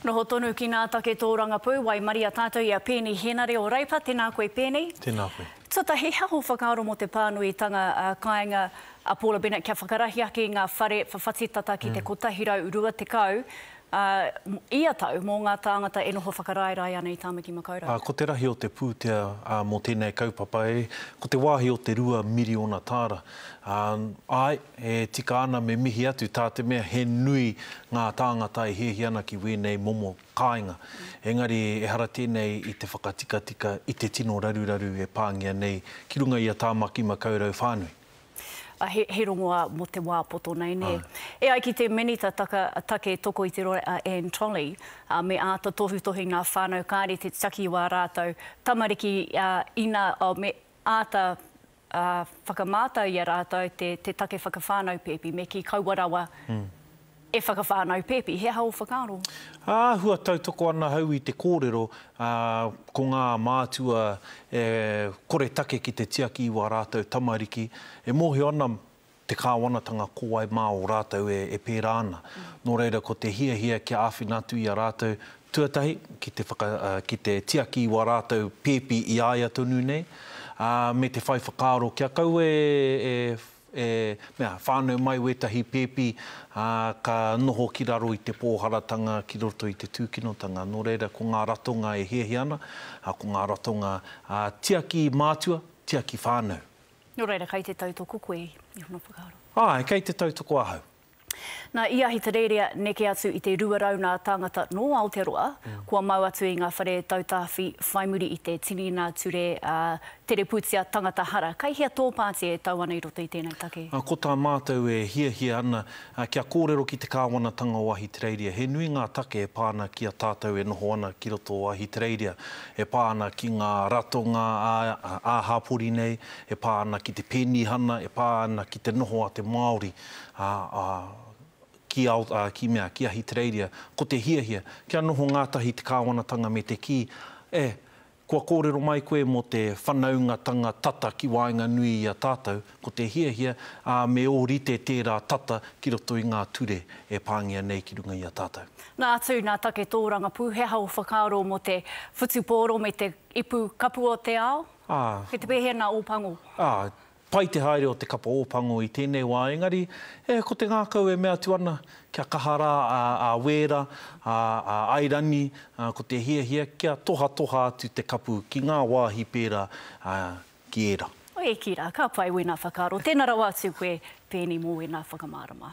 Noho tonu ki ngā take tōranga pū, wai maria tātou i a Pēni Henare o Reipa, tēnā koe Pēni. Tēnā koe. Tata, he haho whakaaro mo te pānuitanga kāinga a Paula Bennett kia whakarahi ake ngā whare whawhatitata ki te kotahirau urua te kau. Ia tau mō ngā tāngata e noho whakaraerai ana i Tāmaki Makaurau. Ko te rahi o te pūtea mō tēnei kaupapa ko te wāhi o te 2 miriona tāra. E tika ana me mihi atu tā te mea he nui ngā tāngata e hehi ana ki wēnei momo kāinga. Engari e hara tēnei i te whakatika i te tino raruraru e pāngia nei ki runga i a Tāmaki Makaurau whānui. He rongoa mo te wāpoto nei ne. E ai ki te menita take toko i te roa Anne Trolley, me āta tohutohi ngā whānau kāre te taki wā rātou, tamariki ina me āta whakamātau i a rātou te take whakawhānau pepi, me ki kauarawa e whakawhānau pepi. He hau whakaaro? Hua tautoko ana hau i te kōrero ko ngā mātua kore take ki te tiaki i wā rātou tamariki. E mohi ana te kāwanatanga kōai mā o rātou e pērā ana. Nō reira ko te hia kia āwhinatu i a rātou tuatahi ki te tiaki i wā rātou pepi i aia tonu nei. Me te whai whakaaro kia kau whānau mai wetahi pepi ka noho ki raro i te pōharatanga ki roto i te tūkinotanga. Nō reira ko ngā ratonga e hehi ana, ko ngā ratonga tiaki mātua, tiaki whānau. Nō reira, kei te tautoko koe i hono whakaaro. Kei te tautoko ahau. Nā ia hi te reirea neke atu i te ruarau ngā tāngata no Aotearoa, kua mau atu i ngā whare tautawhi whaimuri i te tinina ture tere pūtia tangata hara. Kai hea tōpāti e tau ana i roto i tēnei take? Ko tā mātou e hia ana, kia kōrero ki te kāwanatanga o Ahitereiria. He nui ngā take e pāna ki a tātou e noho ana ki roto o Ahitereiria. E pāna ki ngā ratonga a hāpori nei, e pāna ki te pēnihana, e pāna ki te noho a te Māori. Ki Ahitereiria, ko te hia, kia noho ngātahi te kāwanatanga me te ki, kua kōrero mai koe mo te whanaungatanga tata ki wāinga nui i a tātou, ko te hia, me o rite tērā tata ki roto i ngā ture e pāngia nei ki runga i a tātou. Nā atu, nā take tōranga pū, he hau whakaaro mo te whutupōro me te ipu kapu o te ao? He te pēhea nā ōpango? Pai te haere o te kapa ōpango i tēnei wā, engari, ko te ngākau e mea atu ana, kia kahara a wera, a airani, ko te hia, kia toha atu te kapu ki ngā wāhi pērā ki era. O e ki rā, ka pai wena whakaaro. Tēnā rau atu koe, Pēni mō wena whakamārama.